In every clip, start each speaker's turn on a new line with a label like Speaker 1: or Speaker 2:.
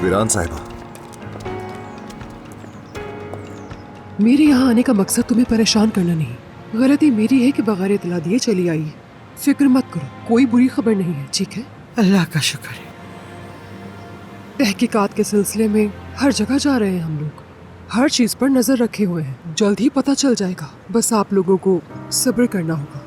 Speaker 1: वीरान साहिबा,
Speaker 2: मेरे यहाँ आने का मकसद तुम्हें परेशान करना नहीं। गलती मेरी है कि बगैर इतला दिए चली आई। फिक्र मत करो, कोई बुरी खबर नहीं है, ठीक है?
Speaker 3: अल्लाह का शुक्र है।
Speaker 2: तहकीकात के सिलसिले में हर जगह जा रहे हैं हम लोग, हर चीज पर नजर रखे हुए हैं। जल्द ही पता चल जाएगा, बस आप लोगों को सब्र करना होगा।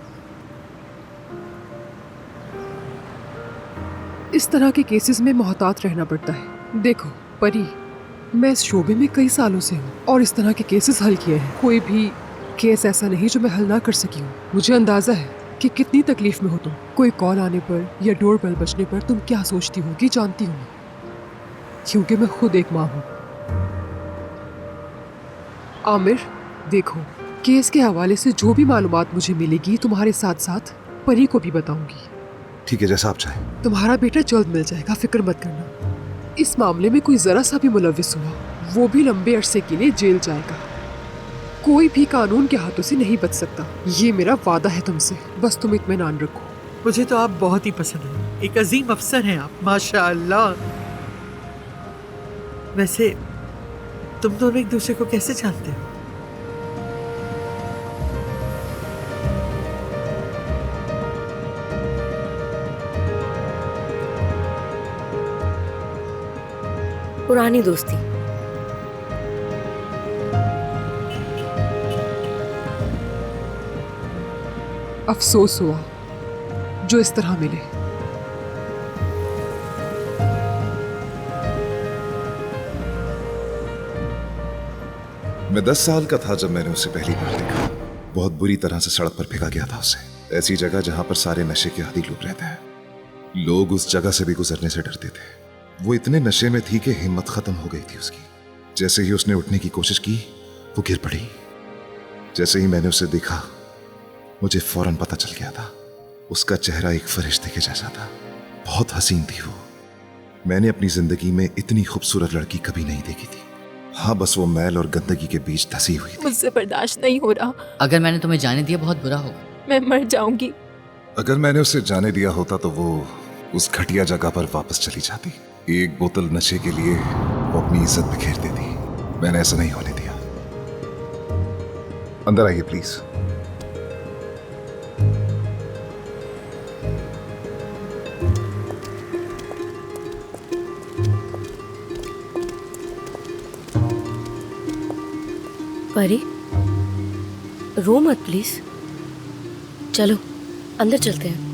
Speaker 2: इस तरह के केसेस में मोहतात रहना पड़ता है। देखो परी, मैं इस शोबे में कई सालों से हूँ और इस तरह के केसेस हल किए हैं। कोई भी केस ऐसा नहीं जो मैं हल ना कर सकी हूँ। मुझे अंदाजा है कि कितनी तकलीफ में हो तुम। कोई कॉल आने पर या डोर बेल बजने पर तुम क्या सोचती होगी जानती हूँ, क्योंकि मैं खुद एक माँ हूँ। आमिर, देखो, केस के हवाले से जो भी मालूमात मुझे मिलेगी तुम्हारे साथ साथ परी को भी बताऊंगी।
Speaker 1: ठीक है, जैसा आप चाहें।
Speaker 2: तुम्हारा बेटा जल्द मिल जाएगा, फिक्र मत करना। इस मामले में कोई जरा सा भी मुलविस हुआ, वो भी लंबे अरसे के लिए जेल जाएगा। कोई भी कानून के हाथों से नहीं बच सकता, ये मेरा वादा है तुमसे। बस तुम इत्मीनान रखो।
Speaker 3: मुझे तो आप बहुत ही पसंद हैं। एक अजीम अफसर हैं आप, माशाअल्लाह। वैसे तुम दोनों एक दूसरे को कैसे जानते हो?
Speaker 4: पुरानी दोस्ती।
Speaker 2: अफसोस हुआ जो इस तरह मिले।
Speaker 1: मैं 10 साल का था जब मैंने उसे पहली बार देखा। बहुत बुरी तरह से सड़क पर फेंका गया था उसे। ऐसी जगह जहां पर सारे नशे के आदी लोग रहते हैं। लोग उस जगह से भी गुजरने से डरते थे। वो इतने नशे में थी कि हिम्मत खत्म हो गई थी उसकी। जैसे ही उसने उठने की कोशिश की, वो गिर पड़ी। जैसे ही मैंने उसे देखा, मुझे फौरन पता चल गया था। उसका चेहरा एक फरिश्ते के जैसा था। बहुत हसीन थी वो। मैंने अपनी जिंदगी में इतनी खूबसूरत लड़की कभी नहीं देखी थी। हाँ, बस वो मैल और गंदगी के बीच धसी हुई थी।
Speaker 5: मुझसे बर्दाश्त नहीं हो रहा।
Speaker 6: अगर मैंने तुम्हें जाने दिया बहुत बुरा होगा।
Speaker 5: मैं मर जाऊंगी।
Speaker 1: अगर मैंने उसे जाने दिया होता तो वो उस घटिया जगह पर वापस चली जाती। एक बोतल नशे के लिए वो अपनी इज्जत बिखेर देती। मैंने ऐसा नहीं होने दिया। अंदर आइए प्लीज।
Speaker 4: परी, रो मत प्लीज। चलो अंदर चलते हैं।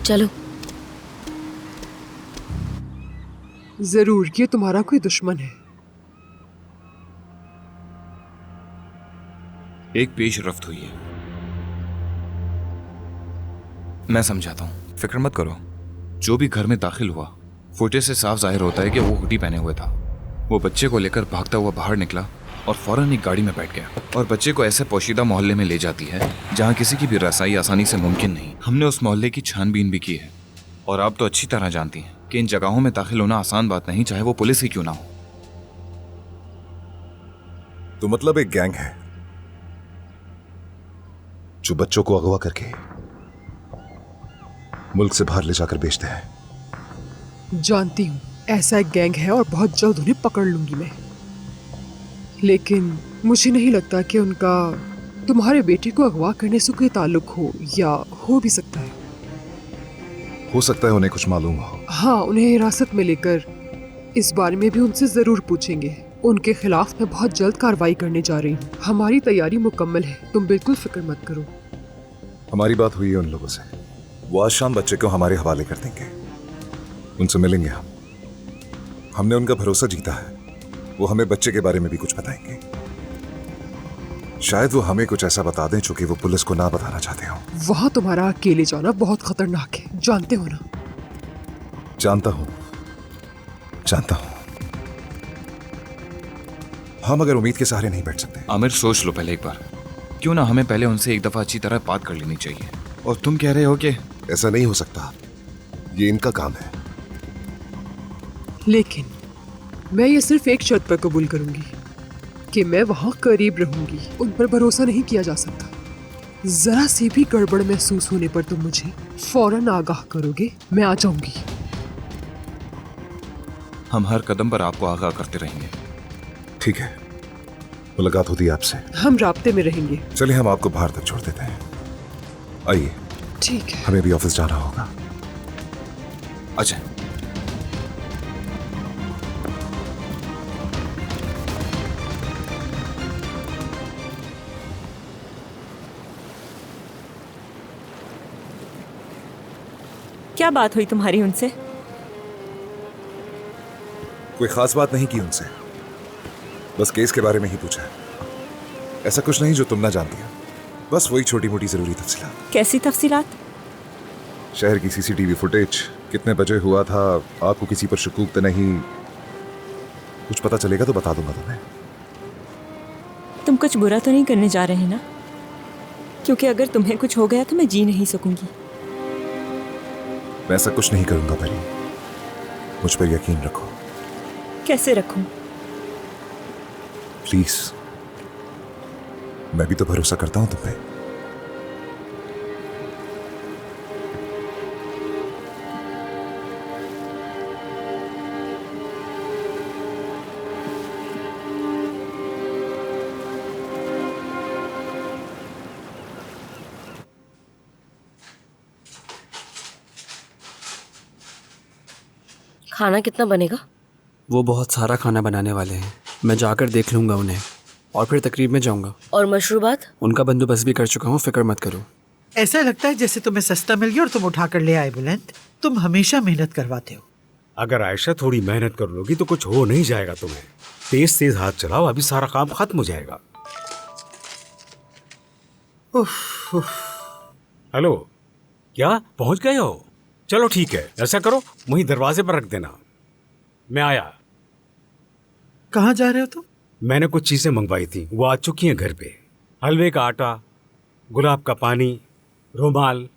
Speaker 4: चलो।
Speaker 2: जरूर, ये तुम्हारा कोई दुश्मन है।
Speaker 7: एक पेशरफ्त हुई है। मैं समझाता हूँ, फिक्र मत करो। जो भी घर में दाखिल हुआ, फुटेज से साफ जाहिर होता है कि वो हुडी पहने हुए था। वो बच्चे को लेकर भागता हुआ बाहर निकला और फौरन एक गाड़ी में बैठ गया और बच्चे को ऐसे पोशीदा मोहल्ले में ले जाती है जहाँ किसी की भी रसाई आसानी से मुमकिन नहीं। हमने उस मोहल्ले की छानबीन भी की है और आप तो अच्छी तरह जानती हैं कि इन जगहों में दाखिल होना आसान बात नहीं, चाहे वो पुलिस ही क्यों ना हो।
Speaker 1: तो मतलब एक गैंग है जो बच्चों को अगवा करके मुल्क से बाहर ले जाकर बेचते हैं।
Speaker 2: जानती हूँ, ऐसा एक गैंग है और बहुत जल्द उन्हें पकड़ लूंगी मैं। लेकिन मुझे नहीं लगता कि उनका तुम्हारे बेटे को अगवा करने से कोई ताल्लुक हो, या हो भी सकता है।
Speaker 1: हो सकता है उन्हें कुछ मालूम हो।
Speaker 2: हाँ, उन्हें हिरासत में लेकर इस बारे में भी उनसे जरूर पूछेंगे। उनके खिलाफ मैं बहुत जल्द कार्रवाई करने जा रही हूँ। हमारी तैयारी मुकम्मल है, तुम बिल्कुल फिक्र मत करो।
Speaker 1: हमारी बात हुई है उन लोगों से। वो आज शाम बच्चे को हमारे हवाले कर देंगे। उनसे मिलेंगे हम। हमने उनका भरोसा जीता है। वो हमें बच्चे के बारे में भी कुछ बताएंगे। शायद वो हमें कुछ ऐसा बता दें जो कि वो पुलिस को ना बताना चाहते हो।
Speaker 2: वहाँ तुम्हारा अकेले जाना बहुत खतरनाक है, जानते हो ना?
Speaker 1: जानता हूँ, जानता हूँ। हम अगर उम्मीद के सहारे नहीं बैठ सकते।
Speaker 7: आमिर, सोच लो पहले एक बार। क्यों ना हमें पहले उनसे एक दफा अच्छी तरह बात कर लेनी चाहिए। और तुम कह रहे हो कि
Speaker 1: ऐसा नहीं हो सकता, ये इनका काम है।
Speaker 2: लेकिन मैं ये सिर्फ एक शर्त पर कबूल करूंगी कि मैं वहाँ करीब रहूंगी। उन पर भरोसा नहीं किया जा सकता। जरा सी भी गड़बड़ महसूस होने पर तुम मुझे फौरन आगाह करोगे, मैं आ जाऊंगी।
Speaker 7: हम हर कदम पर आपको आगाह करते रहेंगे।
Speaker 1: ठीक है, मुलाकात होती है आपसे।
Speaker 2: हम राब्ते में रहेंगे।
Speaker 1: चलिए हम आपको बाहर तक छोड़ देते हैं। आइए,
Speaker 2: ठीक है।
Speaker 1: हमें भी ऑफिस जाना होगा।
Speaker 7: अच्छा,
Speaker 5: क्या बात हुई तुम्हारी उनसे?
Speaker 1: कोई खास बात नहीं की उनसे, बस केस के बारे में ही पूछा। ऐसा कुछ नहीं जो तुम ना जानती हो, बस वही छोटी मोटी जरूरी तफसीलात।
Speaker 5: कैसी तफसीलात?
Speaker 1: शहर की सीसीटीवी फुटेज, कितने बजे हुआ था, आपको किसी पर शकूक तो नहीं। कुछ पता चलेगा तो बता दूंगा तुम्हें।
Speaker 5: तुम कुछ बुरा तो नहीं करने जा रहे ना? क्योंकि अगर तुम्हें कुछ हो गया तो मैं जी नहीं सकूंगी।
Speaker 1: मैं ऐसा कुछ नहीं करूंगा परी, मुझ पर यकीन रखो।
Speaker 5: कैसे रखूं?
Speaker 1: प्लीज, मैं भी तो भरोसा करता हूं तुम पे।
Speaker 4: खाना कितना बनेगा?
Speaker 8: वो बहुत सारा खाना बनाने वाले हैं, मैं जाकर देख लूंगा उन्हें और फिर तकरीब में जाऊंगा।
Speaker 4: और मशरूबात?
Speaker 8: उनका बंदोबस्त भी कर चुका हूँ, फिक्र मत करो।
Speaker 3: ऐसा लगता है जैसे तुम्हें सस्ता मिल गया और तुम उठाकर ले आए। बुलंद, तुम हमेशा मेहनत करवाते हो।
Speaker 9: अगर आयशा थोड़ी मेहनत कर लोगी तो कुछ हो नहीं जाएगा तुम्हें। तेज तेज हाथ चलाओ, अभी सारा काम खत्म हो जाएगा।
Speaker 3: उफ, उफ।
Speaker 9: हेलो, क्या पहुंच गए हो? चलो ठीक है, ऐसा करो वहीं दरवाजे पर रख देना, मैं आया।
Speaker 3: कहाँ जा रहे हो तुम?
Speaker 9: मैंने कुछ चीजें मंगवाई थी, वो आ चुकी हैं घर पे। हलवे का आटा, गुलाब का पानी, रुमाल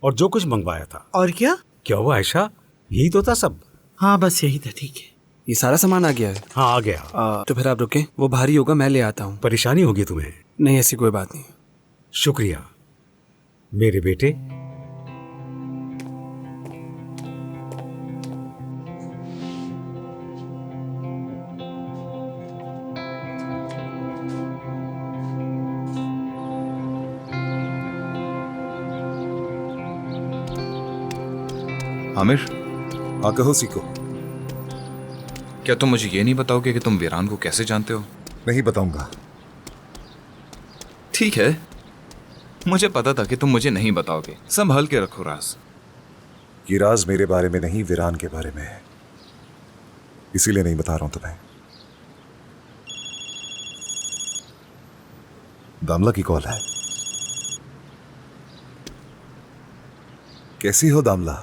Speaker 9: और जो कुछ मंगवाया था।
Speaker 3: और क्या?
Speaker 9: क्या हुआ आयशा, यही तो था सब?
Speaker 3: हाँ बस यही था। ठीक है,
Speaker 8: ये सारा सामान आ गया है?
Speaker 9: हाँ आ गया।
Speaker 8: तो फिर आप रुके, वो भारी होगा, मैं ले आता हूँ।
Speaker 9: परेशानी होगी तुम्हें?
Speaker 8: नहीं, ऐसी कोई बात नहीं।
Speaker 9: शुक्रिया मेरे बेटे।
Speaker 7: आमिर,
Speaker 1: हाँ कहो सीको।
Speaker 7: क्या तुम मुझे ये नहीं बताओगे कि तुम वीरान को कैसे जानते हो?
Speaker 1: नहीं बताऊंगा।
Speaker 7: ठीक है, मुझे पता था कि तुम मुझे नहीं बताओगे। संभाल के रखो राज।
Speaker 1: ये राज मेरे बारे में नहीं, वीरान के बारे में है, इसीलिए नहीं बता रहा हूं तुम्हें। दामला की कॉल है। कैसी हो दामला?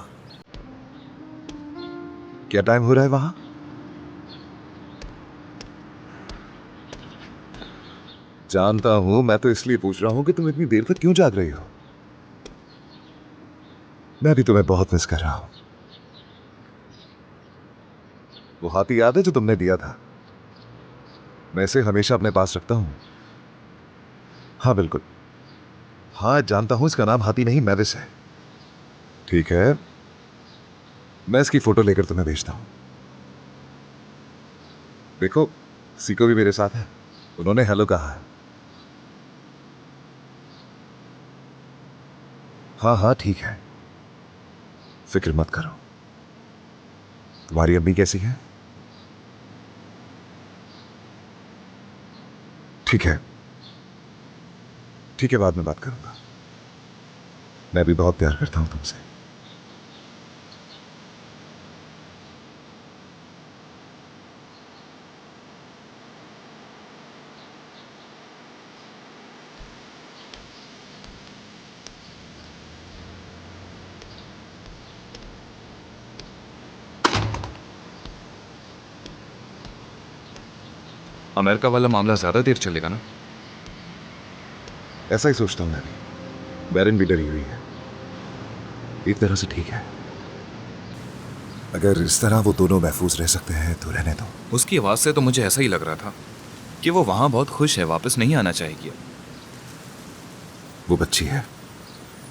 Speaker 1: क्या टाइम हो रहा है वहां? जानता हूं, मैं तो इसलिए पूछ रहा हूं कि तुम इतनी देर तक क्यों जाग रही हो। मैं भी तुम्हें बहुत मिस कर रहा हूं। वो हाथी याद है जो तुमने दिया था? मैं इसे हमेशा अपने पास रखता हूं। हाँ बिल्कुल, हाँ जानता हूं इसका नाम हाथी नहीं मैविस है। ठीक है, मैं इसकी फोटो लेकर तुम्हें भेजता हूं। देखो, सीको भी मेरे साथ है, उन्होंने हेलो कहा है। हाँ हाँ ठीक है, फिक्र मत करो। तुम्हारी अम्मी कैसी है? ठीक है ठीक है, बाद में बात करूंगा। मैं भी बहुत प्यार करता हूं तुमसे।
Speaker 7: अमेरिका वाला मामला ज्यादा देर चलेगा ना?
Speaker 1: ऐसा ही सोचता हूं मैं भी। बैरन भी डरी हुई है। एक तरह से ठीक है, अगर इस तरह वो दोनों महफूज रह सकते हैं तो रहने दो।
Speaker 7: उसकी आवाज से तो मुझे ऐसा ही लग रहा था कि वो वहां बहुत खुश है, वापस नहीं आना चाहेगी।
Speaker 1: वो बच्ची है,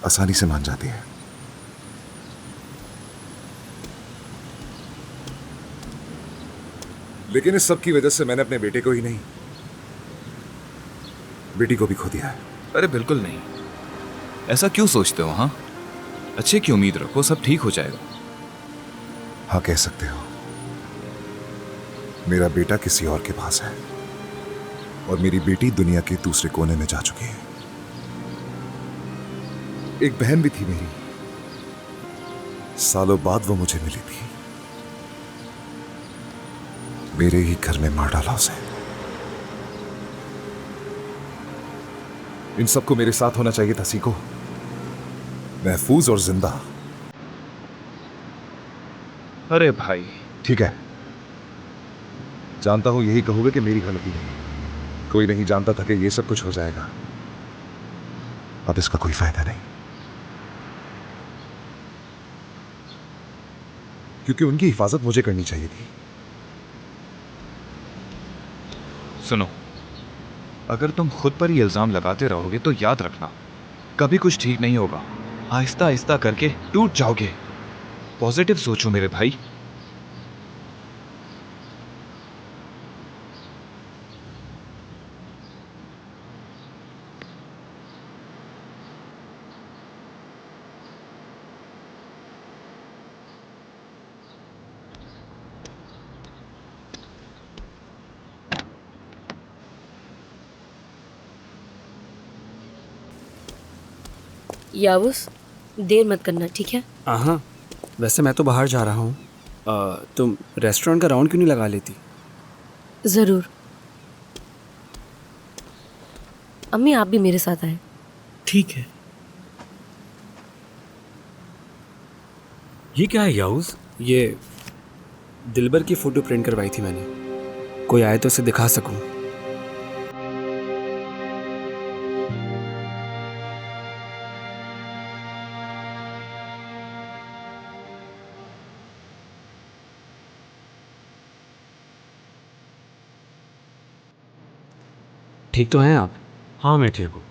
Speaker 1: आसानी से मान जाती है। लेकिन इस सब की वजह से मैंने अपने बेटे को ही नहीं, बेटी को भी खो दिया है।
Speaker 7: अरे बिल्कुल नहीं, ऐसा क्यों सोचते हो? हाँ, अच्छे की उम्मीद रखो, सब ठीक हो जाएगा।
Speaker 1: हाँ, कह सकते हो। मेरा बेटा किसी और के पास है और मेरी बेटी दुनिया के दूसरे कोने में जा चुकी है। एक बहन भी थी मेरी, सालों बाद वो मुझे मिली थी। मेरे ही घर में मार डाला उसे। इन सबको मेरे साथ होना चाहिए था, सीखो, महफूज और जिंदा।
Speaker 7: अरे भाई,
Speaker 1: ठीक है, जानता हूं यही कहोगे कि मेरी गलती है। कोई नहीं जानता था कि ये सब कुछ हो जाएगा। अब इसका कोई फायदा नहीं, क्योंकि उनकी हिफाजत मुझे करनी चाहिए थी।
Speaker 7: सुनो, अगर तुम खुद पर ही इल्जाम लगाते रहोगे तो याद रखना, कभी कुछ ठीक नहीं होगा। आहिस्ता आहिस्ता करके टूट जाओगे। पॉजिटिव सोचो मेरे भाई।
Speaker 4: यावुस, देर मत करना, ठीक है?
Speaker 8: हाँ, वैसे मैं तो बाहर जा रहा हूँ। तुम रेस्टोरेंट का राउंड क्यों नहीं लगा लेती?
Speaker 4: ज़रूर। अम्मी, आप भी मेरे साथ आए।
Speaker 3: ठीक है।
Speaker 9: ये क्या है याऊस?
Speaker 8: ये दिलबर की फ़ोटो प्रिंट करवाई थी मैंने, कोई आए तो उसे दिखा सकूं। ठीक तो हैं आप?
Speaker 9: हाँ, मैं ठीक हूँ।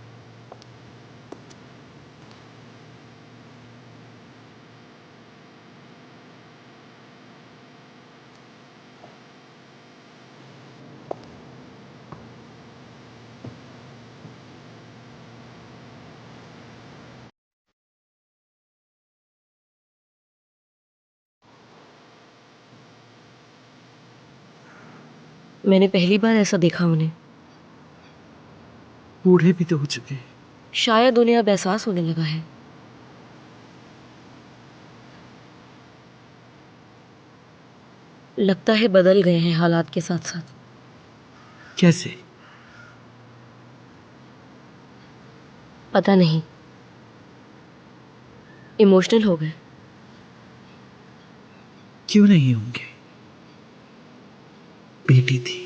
Speaker 4: मैंने पहली बार ऐसा देखा उन्हें।
Speaker 3: बूढ़े भी तो हो चुके हैं।
Speaker 4: शायद उन्हें अब एहसास होने लगा है। लगता है बदल गए हैं हालात के साथ साथ।
Speaker 3: कैसे?
Speaker 4: पता नहीं, इमोशनल हो गए।
Speaker 3: क्यों नहीं होंगे? बेटी थी।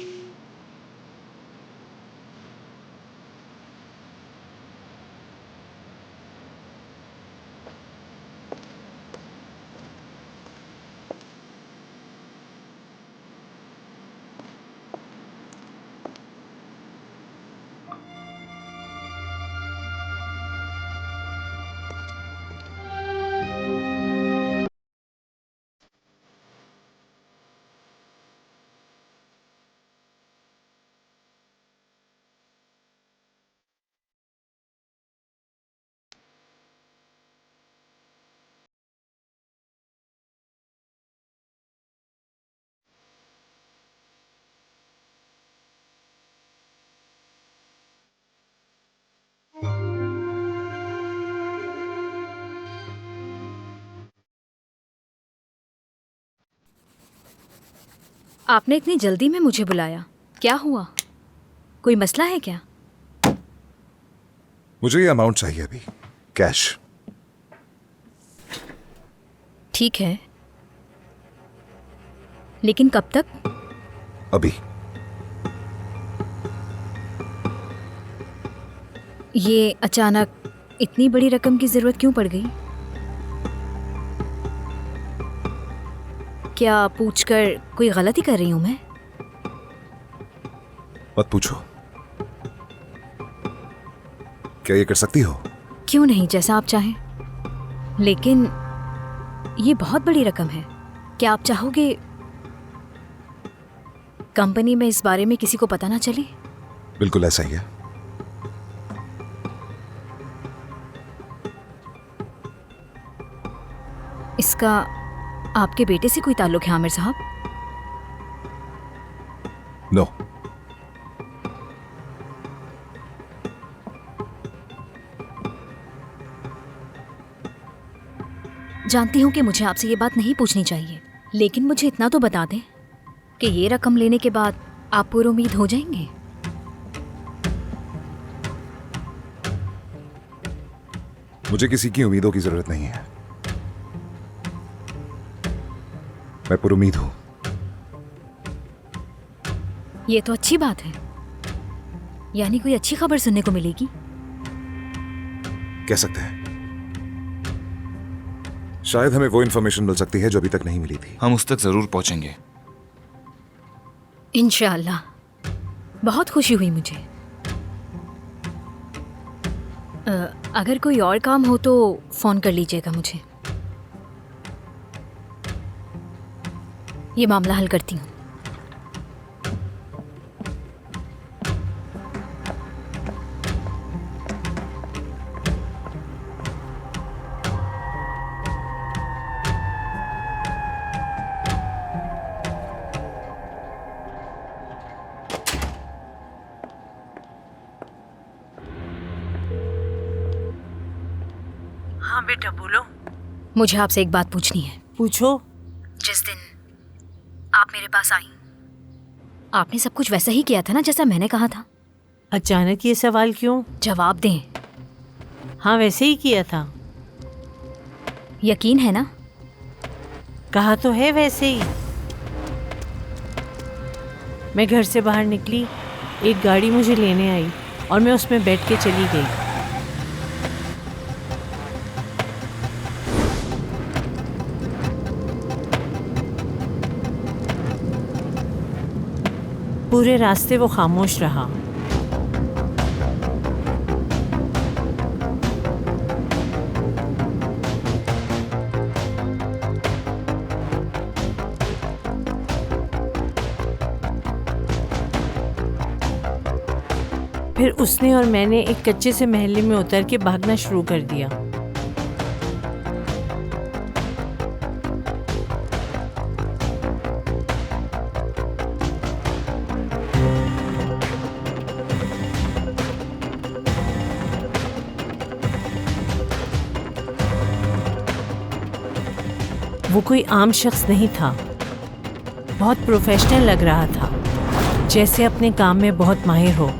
Speaker 10: आपने इतनी जल्दी में मुझे बुलाया, क्या हुआ? कोई मसला है क्या?
Speaker 1: मुझे ये अमाउंट चाहिए अभी, कैश।
Speaker 10: ठीक है, लेकिन कब तक?
Speaker 1: अभी।
Speaker 10: ये अचानक इतनी बड़ी रकम की जरूरत क्यों पड़ गई? क्या पूछकर कोई गलती कर रही हूं मैं?
Speaker 1: मत पूछो। क्या ये कर सकती हो?
Speaker 10: क्यों नहीं, जैसा आप चाहें। लेकिन ये बहुत बड़ी रकम है। क्या आप चाहोगे कंपनी में इस बारे में किसी को पता ना चले?
Speaker 1: बिल्कुल ऐसा ही है।
Speaker 10: इसका आपके बेटे से कोई ताल्लुक है आमिर साहब?
Speaker 1: नो।
Speaker 10: जानती हूँ कि मुझे आपसे ये बात नहीं पूछनी चाहिए, लेकिन मुझे इतना तो बता दें कि ये रकम लेने के बाद आप पुरुमीद हो जाएंगे।
Speaker 1: मुझे किसी की उम्मीदों की जरूरत नहीं है। मैं पुरुमीद हूं।
Speaker 10: ये तो अच्छी बात है, यानी कोई अच्छी खबर सुनने को मिलेगी।
Speaker 1: कह सकते हैं। शायद हमें वो इंफॉर्मेशन मिल सकती है जो अभी तक नहीं मिली थी।
Speaker 7: हम उस तक जरूर पहुंचेंगे।
Speaker 10: इंशाअल्लाह। बहुत खुशी हुई मुझे। अगर कोई और काम हो तो फोन कर लीजिएगा मुझे। ये मामला हल करती हूँ।
Speaker 3: हाँ बेटा बोलो।
Speaker 10: मुझे आपसे एक बात पूछनी है।
Speaker 3: पूछो।
Speaker 10: जिस दिन आप मेरे पास आई, आपने सब कुछ वैसा ही किया था ना जैसा मैंने कहा था?
Speaker 3: अचानक ये सवाल क्यों?
Speaker 10: जवाब दें।
Speaker 3: हाँ वैसे ही किया था।
Speaker 10: यकीन है ना?
Speaker 3: कहा तो है वैसे ही। मैं घर से बाहर निकली, एक गाड़ी मुझे लेने आई और मैं उसमें बैठ के चली गई। पूरे रास्ते वो खामोश रहा। फिर उसने और मैंने एक कच्चे से महल्ले में उतर के भागना शुरू कर दिया। वो कोई आम शख्स नहीं था, बहुत प्रोफेशनल लग रहा था, जैसे अपने काम में बहुत माहिर हो।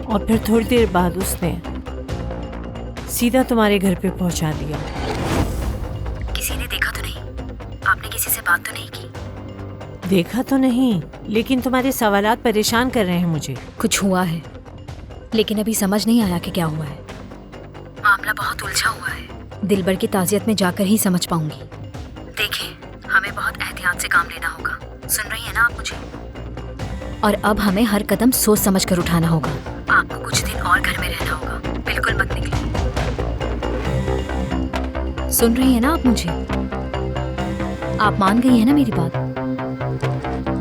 Speaker 3: और फिर थोड़ी देर बाद उसने सीधा तुम्हारे घर पे पहुंचा दिया।
Speaker 10: किसी ने देखा तो नहीं? आपने किसी से बात तो नहीं की?
Speaker 3: देखा तो नहीं, लेकिन तुम्हारे सवालात परेशान कर रहे हैं मुझे।
Speaker 10: कुछ हुआ है, लेकिन अभी समझ नहीं आया कि क्या हुआ है। मामला बहुत उलझा हुआ है। दिलबर की ताज़ियत में जाकर ही समझ पाऊंगी। देखें, हमें बहुत एहतियात से काम लेना होगा। सुन रही है ना आप मुझे? और अब हमें हर कदम सोच समझ कर उठाना होगा। आपको कुछ दिन और घर में रहना होगा, बिल्कुल मत निकलिए। सुन रही है ना आप मुझे? आप मान गई है ना मेरी बात?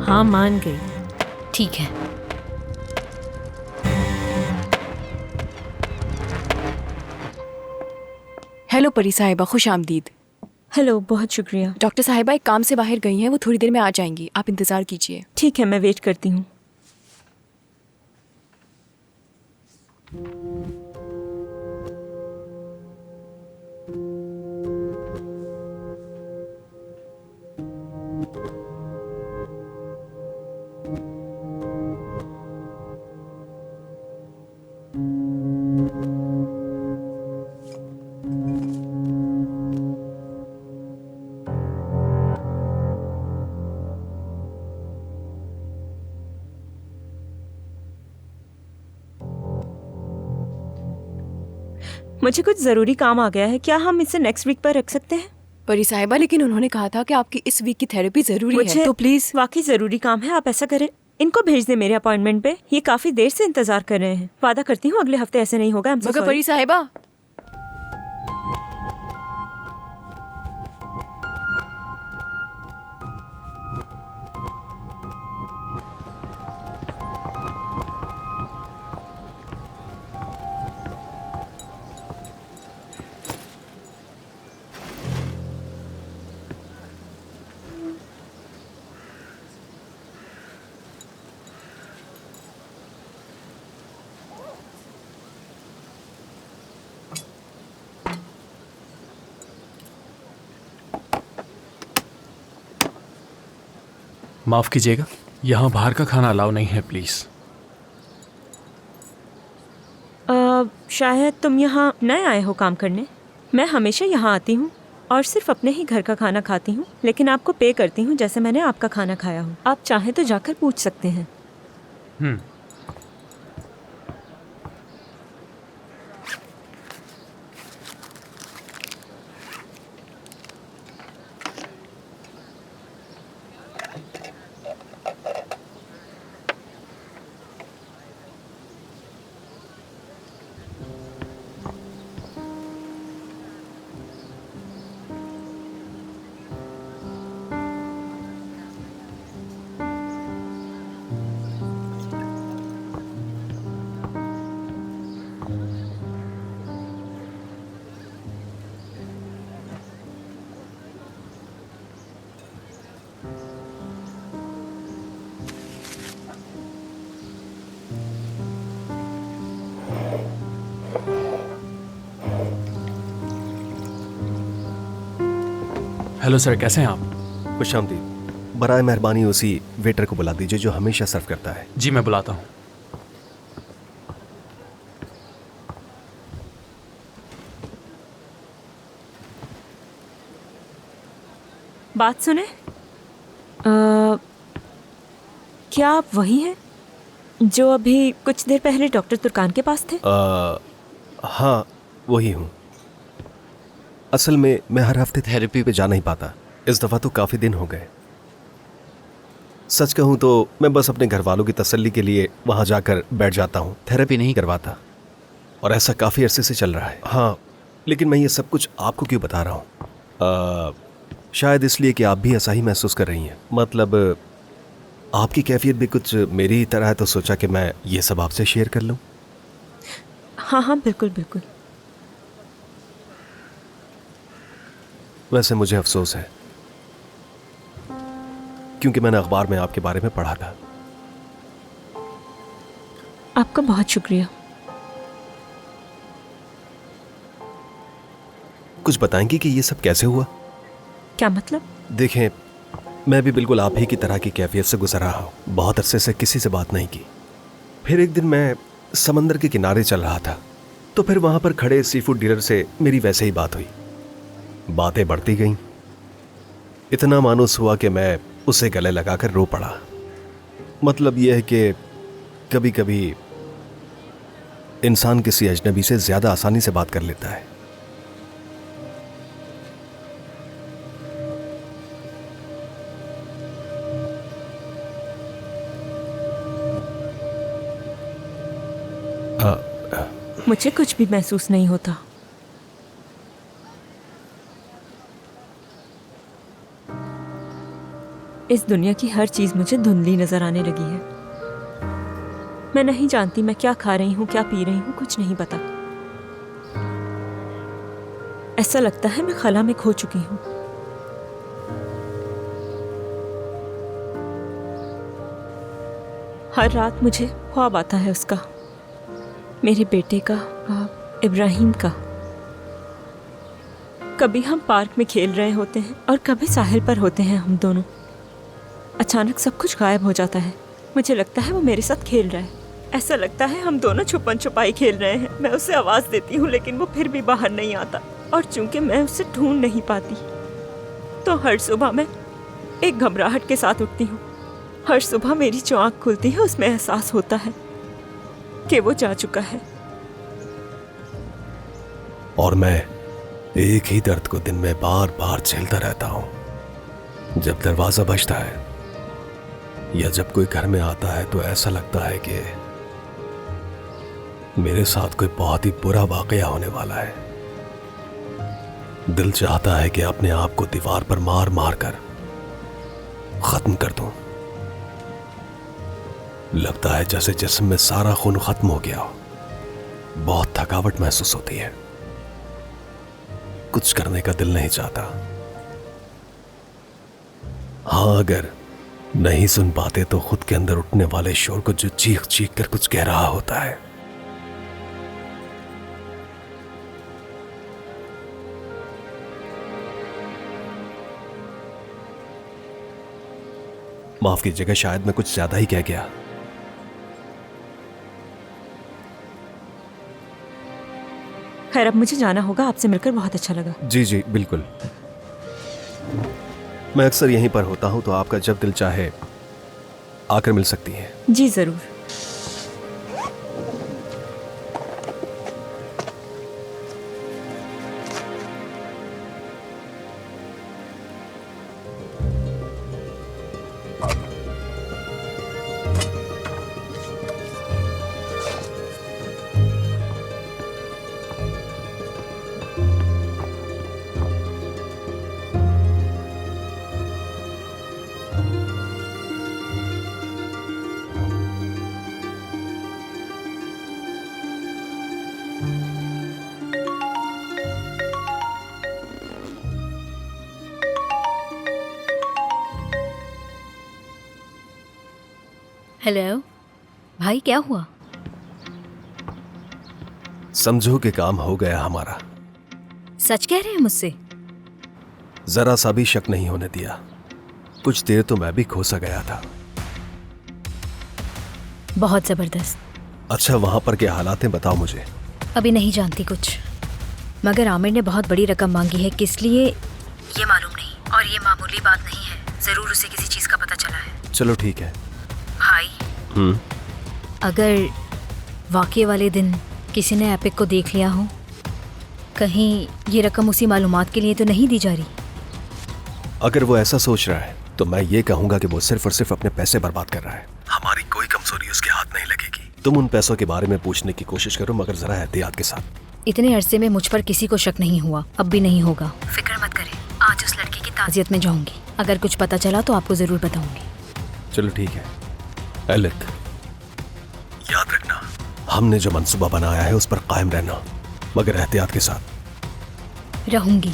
Speaker 3: हाँ मान गई।
Speaker 10: ठीक है।
Speaker 5: हेलो परी साहिबा, खुश आमदीद। हेलो, बहुत शुक्रिया।
Speaker 11: डॉक्टर साहिबा एक काम से बाहर गई हैं, वो थोड़ी देर में आ जाएंगी, आप इंतज़ार कीजिए।
Speaker 5: ठीक है, मैं वेट करती हूँ। मुझे कुछ ज़रूरी काम आ गया है, क्या हम इसे नेक्स्ट वीक पर रख सकते हैं?
Speaker 11: परी साहिबा, लेकिन उन्होंने कहा था कि आपकी इस वीक की थेरेपी ज़रूरी है, तो प्लीज़।
Speaker 5: वाकई ज़रूरी काम है, आप ऐसा करें, इनको भेज दें मेरे अपॉइंटमेंट पे। ये काफ़ी देर से इंतज़ार कर रहे हैं। वादा करती हूँ अगले हफ्ते ऐसे नहीं होगा।
Speaker 11: मगर परी साहिबा,
Speaker 12: माफ़ कीजिएगा, यहाँ बाहर का खाना अलाउ नहीं है, प्लीज़।
Speaker 5: शायद तुम यहाँ नए आए हो काम करने। मैं हमेशा यहाँ आती हूँ और सिर्फ अपने ही घर का खाना खाती हूँ, लेकिन आपको पे करती हूँ जैसे मैंने आपका खाना खाया हो। आप चाहें तो जाकर पूछ सकते हैं।
Speaker 12: हेलो सर, कैसे हैं आप?
Speaker 13: खुश आमदीद। बराए मेहरबानी उसी वेटर को बुला दीजिए जो हमेशा सर्व करता है।
Speaker 12: जी मैं बुलाता हूँ।
Speaker 5: बात सुने, क्या आप वही हैं जो अभी कुछ देर पहले डॉक्टर तुर्कान के पास थे?
Speaker 13: हाँ, वही हूँ। असल में मैं हर हफ्ते थेरेपी पे जा नहीं पाता। इस दफ़ा तो काफ़ी दिन हो गए। सच कहूँ तो मैं बस अपने घर वालों की तसल्ली के लिए वहाँ जाकर बैठ जाता हूँ, थेरेपी नहीं करवाता। और ऐसा काफ़ी अरसे से चल रहा है। हाँ, लेकिन मैं ये सब कुछ आपको क्यों बता रहा हूँ? शायद इसलिए कि आप भी ऐसा ही महसूस कर रही हैं। मतलब आपकी कैफियत भी कुछ मेरी ही तरह है, तो सोचा कि मैं ये सब आपसे शेयर कर लूँ।
Speaker 5: हाँ हाँ, बिल्कुल बिल्कुल।
Speaker 13: वैसे मुझे अफसोस है क्योंकि मैंने अखबार में आपके बारे में पढ़ा था।
Speaker 5: आपका बहुत शुक्रिया।
Speaker 13: कुछ बताएंगी कि ये सब कैसे हुआ?
Speaker 5: क्या मतलब?
Speaker 13: देखें, मैं भी बिल्कुल आप ही की तरह की कैफियत से गुजर रहा हूँ। बहुत अरसे से किसी से बात नहीं की। फिर एक दिन मैं समंदर के किनारे चल रहा था, तो फिर वहां पर खड़े सी फूड डीलर से मेरी वैसे ही बात हुई। बातें बढ़ती गईं। इतना मानूस हुआ कि मैं उसे गले लगाकर रो पड़ा। मतलब यह है कि कभी कभी इंसान किसी अजनबी से ज्यादा आसानी से बात कर लेता है।
Speaker 5: मुझे कुछ भी महसूस नहीं होता। इस दुनिया की हर चीज मुझे धुंधली नजर आने लगी है। मैं नहीं जानती मैं क्या खा रही हूँ, क्या पी रही हूँ, कुछ नहीं पता। ऐसा लगता है मैं खला में खो चुकी हूँ। हर रात मुझे ख्वाब आता है उसका, मेरे बेटे का, इब्राहिम का। कभी हम पार्क में खेल रहे होते हैं और कभी साहिल पर होते हैं हम दोनों। अचानक सब कुछ गायब हो जाता है। मुझे लगता है वो मेरे साथ खेल रहा है। ऐसा लगता है हम दोनों छुपन छुपाई खेल रहे हैं। मैं उसे आवाज़ देती हूँ लेकिन वो फिर भी बाहर नहीं आता, और चूंकि मैं उसे ढूंढ नहीं पाती तो हर सुबह मैं एक घबराहट के साथ उठती हूँ। हर सुबह मेरी जो आँख खुलती है उसमें एहसास होता है कि वो जा चुका है।
Speaker 13: और मैं एक ही दर्द को दिन में बार बार झेलता रहता हूं। जब दरवाजा बजता है या जब कोई घर में आता है तो ऐसा लगता है कि मेरे साथ कोई बहुत ही बुरा वाकया होने वाला है। दिल चाहता है कि अपने आप को दीवार पर मार मार कर खत्म कर दूं। लगता है जैसे जिस्म में सारा खून खत्म हो गया हो। बहुत थकावट महसूस होती है। कुछ करने का दिल नहीं चाहता। हाँ, अगर नहीं सुन पाते तो खुद के अंदर उठने वाले शोर को जो चीख चीख कर कुछ कह रहा होता है। माफ कीजिएगा, शायद मैं कुछ ज्यादा ही कह गया।
Speaker 5: खैर, अब मुझे जाना होगा। आपसे मिलकर बहुत अच्छा लगा।
Speaker 13: जी जी बिल्कुल। मैं अक्सर यहीं पर होता हूं, तो आपका जब दिल चाहे आकर मिल सकती हैं।
Speaker 5: जी जरूर।
Speaker 10: हेलो भाई, क्या हुआ?
Speaker 13: समझो कि काम हो गया हमारा।
Speaker 10: सच कह रहे हैं मुझसे?
Speaker 13: जरा सा भी शक नहीं होने दिया। कुछ देर तो मैं भी खो सा गया था।
Speaker 10: बहुत जबरदस्त।
Speaker 13: अच्छा, वहां पर क्या हालात हैं, बताओ मुझे।
Speaker 10: अभी नहीं जानती कुछ, मगर आमिर ने बहुत बड़ी रकम मांगी है। किस लिए ये मालूम नहीं, और ये मामूली बात नहीं है। जरूर उसे किसी चीज का पता चला है।
Speaker 13: चलो ठीक है
Speaker 10: भाई, अगर वाकये वाले दिन किसी ने एपिक को देख लिया हो, कहीं ये रकम उसी मालूमात के लिए तो नहीं दी जा रही?
Speaker 13: अगर वो ऐसा सोच रहा है तो मैं ये कहूंगा कि वो सिर्फ और सिर्फ अपने पैसे बर्बाद कर रहा है। हमारी कोई कमजोरी उसके हाथ नहीं लगेगी। तुम उन पैसों के बारे में पूछने की कोशिश करो, मगर जरा एहतियात के साथ।
Speaker 10: इतने अरसे में मुझ पर किसी को शक नहीं हुआ, अब भी नहीं होगा। फिक्र मत करें, आज उस लड़की की ताजियत में जाऊंगी। अगर कुछ पता चला तो आपको जरूर बताऊंगी।
Speaker 13: चलो ठीक है। एलिक, याद रखना, हमने जो मंसूबा बनाया है उस पर कायम रहना, मगर एहतियात के साथ।
Speaker 10: रहूंगी।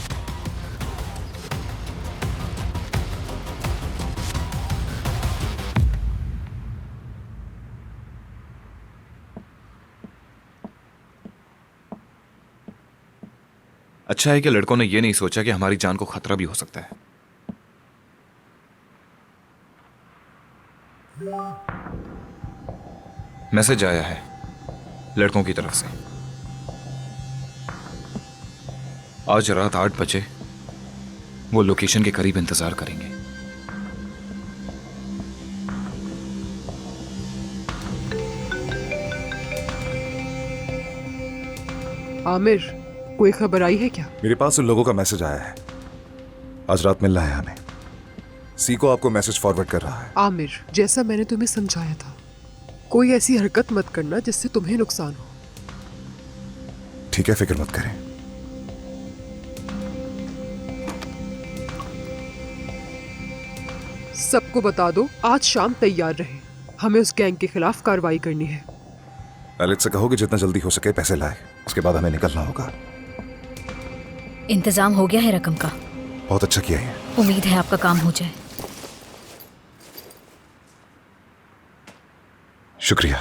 Speaker 7: अच्छा है कि लड़कों ने यह नहीं सोचा कि हमारी जान को खतरा भी हो सकता है। मैसेज आया है लड़कों की तरफ से। आज रात 8 बजे वो लोकेशन के करीब इंतजार करेंगे।
Speaker 2: आमिर, कोई खबर आई है क्या?
Speaker 1: मेरे पास उन लोगों का मैसेज आया है। आज रात मिलना है हमें। सी को आपको मैसेज फॉरवर्ड कर रहा है।
Speaker 2: आमिर, जैसा मैंने तुम्हें समझाया था, कोई ऐसी हरकत मत करना जिससे तुम्हें नुकसान हो।
Speaker 1: ठीक है, फिक्र मत करें।
Speaker 2: सबको बता दो आज शाम तैयार रहे। हमें उस गैंग के खिलाफ कार्रवाई करनी है।
Speaker 1: एलिक से कहो कि जितना जल्दी हो सके पैसे लाए, उसके बाद हमें निकलना होगा।
Speaker 10: इंतजाम हो गया है रकम का।
Speaker 1: बहुत अच्छा किया है।
Speaker 10: उम्मीद है आपका काम हो जाए।
Speaker 1: शुक्रिया।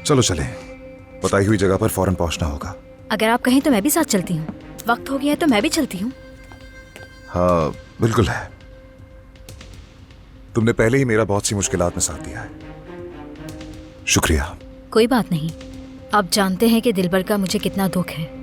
Speaker 1: चलो चलें। बताई हुई जगह पर फौरन पहुंचना होगा।
Speaker 10: अगर आप कहें तो मैं भी साथ चलती हूँ। वक्त हो गया है तो मैं भी चलती हूँ।
Speaker 1: हाँ बिल्कुल है। तुमने पहले ही मेरा बहुत सी मुश्किलात में साथ दिया है। शुक्रिया।
Speaker 10: कोई बात नहीं। आप जानते हैं कि दिलबर का मुझे कितना दुख है।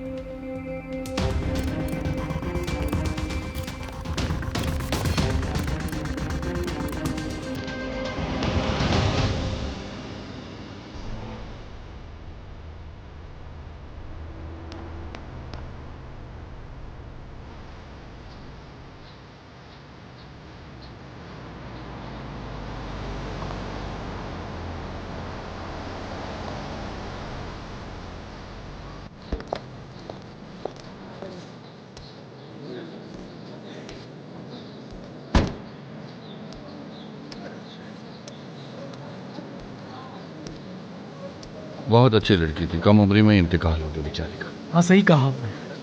Speaker 14: बहुत अच्छी लड़की थी, कम उम्र में इंतकाल हो गया बेचारी का।
Speaker 12: हाँ सही कहा।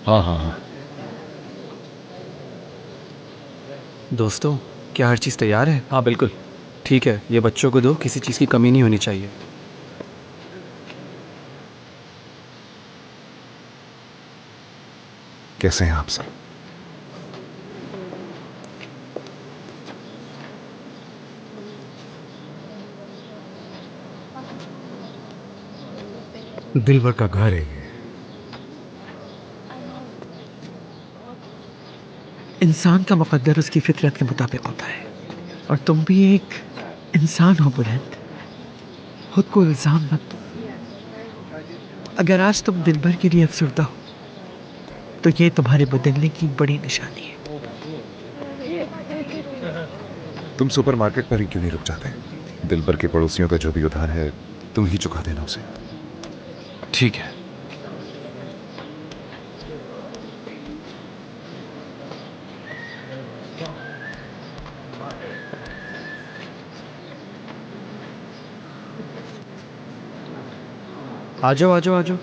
Speaker 14: हाँ।
Speaker 8: दोस्तों, क्या हर चीज़ तैयार है? हाँ बिल्कुल। ठीक है, ये बच्चों को दो, किसी चीज़ की कमी नहीं होनी चाहिए।
Speaker 1: कैसे हैं आप सब?
Speaker 9: दिलबर का घर है ये।
Speaker 15: इंसान का मुकद्दर उसकी फितरत के मुताबिक होता है, और तुम भी एक इंसान हो बुलंद। खुद को इल्जाम मत दो। अगर आज तुम दिलबर के लिए अफसरदा हो तो ये तुम्हारे बदलने की बड़ी निशानी है।
Speaker 1: तुम सुपरमार्केट पर ही क्यों नहीं रुक जाते? दिलबर के पड़ोसियों का जो भी उधार है तुम ही चुका देना उसे।
Speaker 7: ठीक है।
Speaker 8: आ जाओ आ जाओ आ जाओ।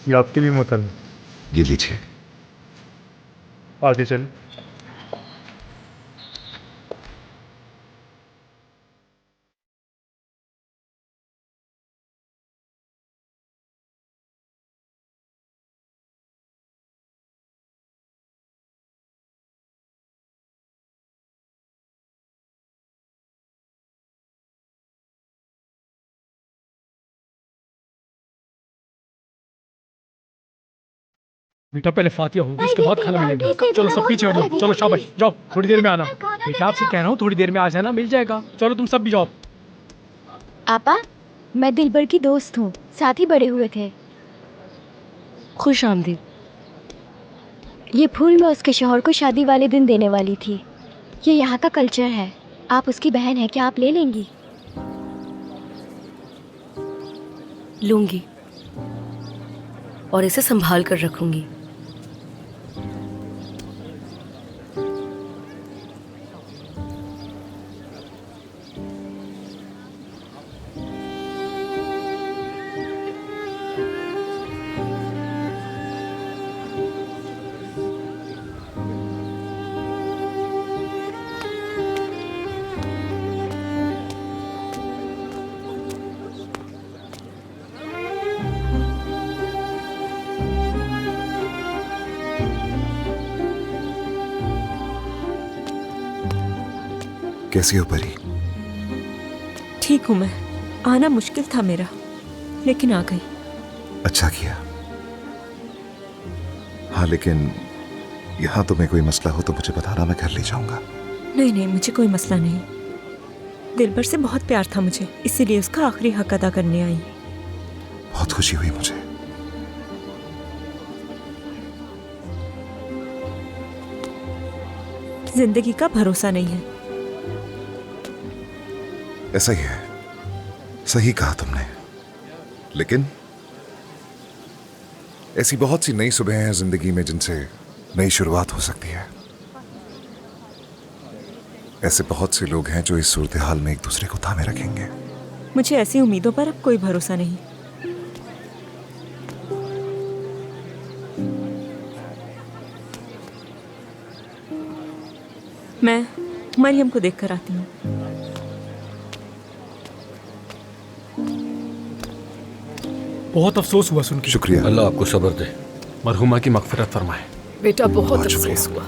Speaker 16: ये आपके लिए मोहतरम।
Speaker 1: ये लीजिए।
Speaker 16: आगे चल।
Speaker 12: बेटा पहले फातिया होगी, उसके बाद खाना मिलेगा। चलो सब पीछे हटो। चलो शाबाश, जाओ थोड़ी देर में आना। बेटा आपसे कह रहा हूँ थोड़ी देर में आ जाना, मिल जाएगा। चलो तुम सब भी जाओ।
Speaker 17: आपा, मैं दिलबर की दोस्त हूँ, साथ ही बड़े हुए थे।
Speaker 4: खुश आमदीद।
Speaker 17: ये फूल मैं उसके शौहर को शादी वाले दिन देने वाली थी। ये यहाँ का कल्चर है। आप उसकी बहन है, क्या आप ले लेंगी?
Speaker 4: लूंगी और इसे संभाल कर रखूंगी।
Speaker 1: कैसी हो परी?
Speaker 5: ठीक हूँ मैं। आना मुश्किल था मेरा, लेकिन आ गई।
Speaker 1: अच्छा किया। हाँ लेकिन यहाँ तुम्हें कोई मसला हो तो मुझे बताना, मैं घर ले जाऊंगा।
Speaker 5: नहीं नहीं, मुझे कोई मसला नहीं। दिलबर से बहुत प्यार था मुझे, इसीलिए उसका आखिरी हक अदा करने आई।
Speaker 1: बहुत खुशी हुई मुझे।
Speaker 5: जिंदगी का भरोसा नहीं है।
Speaker 1: ऐसा ही है, सही कहा तुमने। लेकिन ऐसी बहुत सी नई सुबह हैं जिंदगी में जिनसे नई शुरुआत हो सकती है। ऐसे बहुत से लोग हैं जो इस सूरत हाल में एक दूसरे को थामे रखेंगे।
Speaker 5: मुझे ऐसी उम्मीदों पर अब कोई भरोसा नहीं। मैं मरियम को देखकर आती हूँ।
Speaker 12: बहुत अफसोस हुआ सुन के।
Speaker 1: शुक्रिया।
Speaker 8: अल्लाह आपको सब्र दे, मरहुमा की मगफिरत फरमाए।
Speaker 2: बेटा बहुत अफसोस हुआ।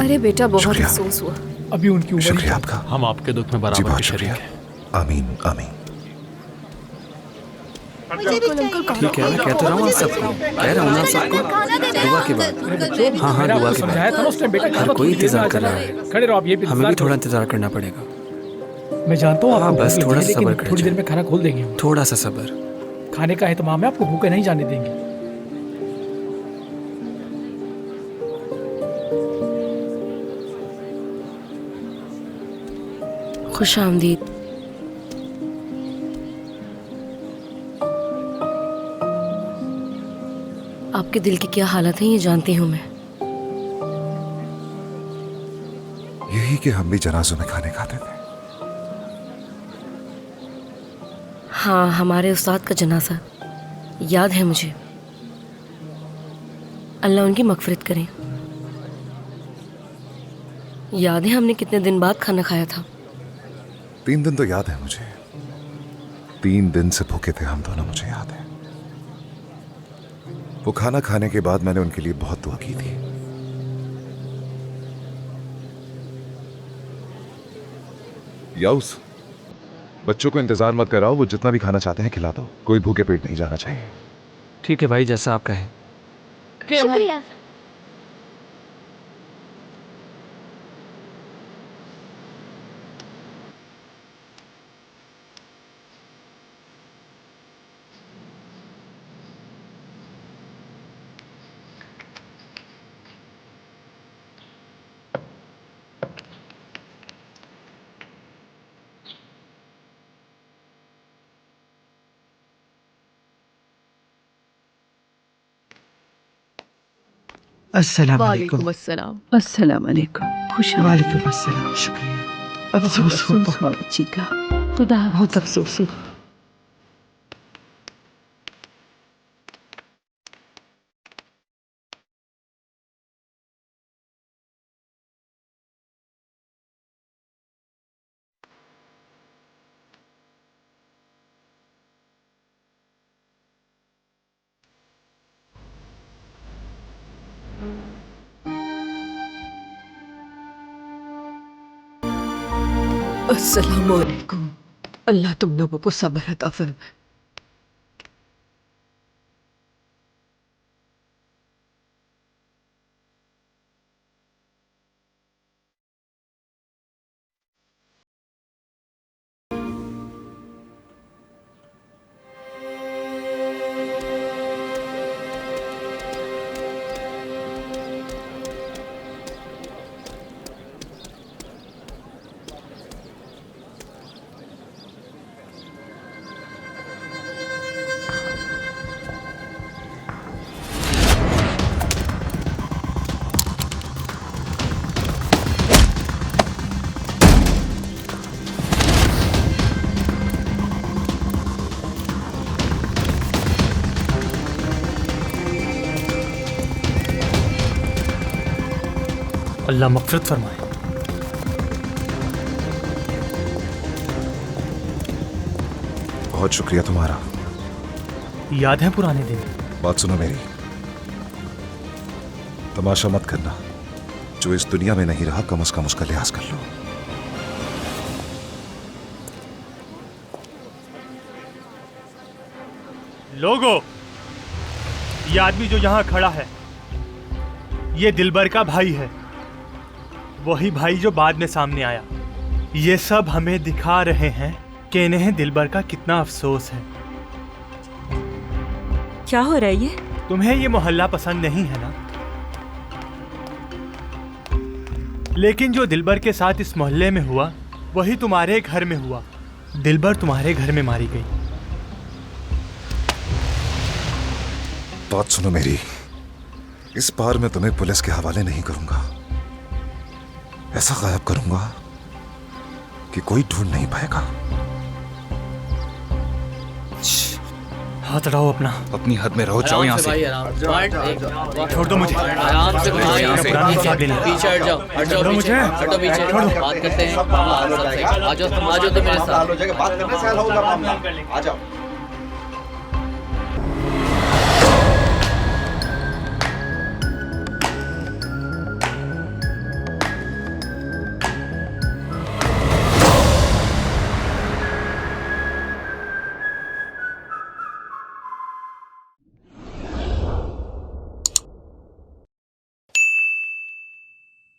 Speaker 2: अरे बेटा बहुत अफसोस हुआ।
Speaker 12: अभी उनकी उम्र
Speaker 1: शुक्रिया आपका।
Speaker 8: हम आपके दुख में बराबर के शरीक हैं।
Speaker 1: आमीन आमीन।
Speaker 8: ठीक है, मैं कहता रहा हूँ आप सबको, कह रहा हूँ ना सबको, दुआ की बात। हाँ हाँ, दुआ की बात। हर कोई इंतजार कर रहा है,
Speaker 12: खड़े रहो आप। ये
Speaker 8: हमें भी थोड़ा इंतजार करना पड़ेगा।
Speaker 12: मैं जानता हूँ
Speaker 8: हाँ, बस थोड़ा सा सब्र करें।
Speaker 12: थोड़ी देर में खाना खोल देंगे।
Speaker 8: थोड़ा सा सब्र।
Speaker 12: खाने का एहतमाम है, आपको भूखे नहीं जाने देंगे।
Speaker 4: खुश आमदीद। आपके दिल की क्या हालत है ये जानती हूँ मैं।
Speaker 1: यही कि हम भी जनाजों में खाने खाते थे।
Speaker 4: हाँ, हमारे उस्ताद का जनाजा याद है मुझे। अल्लाह उनकी मगफिरत करे। याद है हमने कितने दिन बाद खाना खाया था।
Speaker 1: 3 दिन तो याद है मुझे। 3 दिन से भूखे थे हम दोनों, मुझे याद है। वो खाना खाने के बाद मैंने उनके लिए बहुत दुआ की थी। याउस, बच्चों को इंतजार मत कराओ, वो जितना भी खाना चाहते हैं खिला दो। कोई भूखे पेट नहीं जाना चाहिए।
Speaker 8: ठीक है भाई, जैसा आप कहें।
Speaker 17: शुक्रिया।
Speaker 15: अस्सलाम वालेकुम।
Speaker 2: वालेकुम अस्सलाम।
Speaker 15: अस्सलाम वालेकुम। खुश वालेकुम अस्सलाम। शुक्रिया। अफसोस हुआ बहुत बच्ची का। खुदा बहुत अफसोस हुआ।
Speaker 2: अस्सलाम वालेकुम। अल्लाह तुम लोगों को सब्र अता फरमाए।
Speaker 12: अल्लाह मगफिरत फरमाए।
Speaker 1: बहुत शुक्रिया तुम्हारा।
Speaker 12: याद है पुराने दिन?
Speaker 1: बात सुनो मेरी, तमाशा मत करना। जो इस दुनिया में नहीं रहा, कम से कम उसका लिहाज कर लो।
Speaker 16: लोगों, ये आदमी जो यहाँ खड़ा है, ये दिलबर का भाई है। वही भाई जो बाद में सामने आया। ये सब हमें दिखा रहे हैं कि इन्हें दिलबर का कितना अफसोस है।
Speaker 5: क्या हो रहा है ये?
Speaker 16: तुम्हें ये मोहल्ला पसंद नहीं है ना? लेकिन जो दिलबर के साथ इस मोहल्ले में हुआ वही तुम्हारे घर में हुआ। दिलबर तुम्हारे घर में मारी गई।
Speaker 1: बात सुनो मेरी, इस बार मैं तुम्हें पुलिस के हवाले नहीं करूंगा। ऐसा गायब करूंगा कि कोई ढूंढ नहीं पाएगा।
Speaker 16: हाथ हटाओ अपना।
Speaker 7: अपनी हद में रहो, जाओ यहाँ से।
Speaker 16: छोड़ दो मुझे।
Speaker 6: आराम से पीछे हट जाओ,
Speaker 16: मुझे
Speaker 6: हटो पीछे, बात करते हैं। आ जाओ तुम, आ जाओ तुम मेरे साथ।
Speaker 1: बात करने से हल होगा मामला। आ जाओ।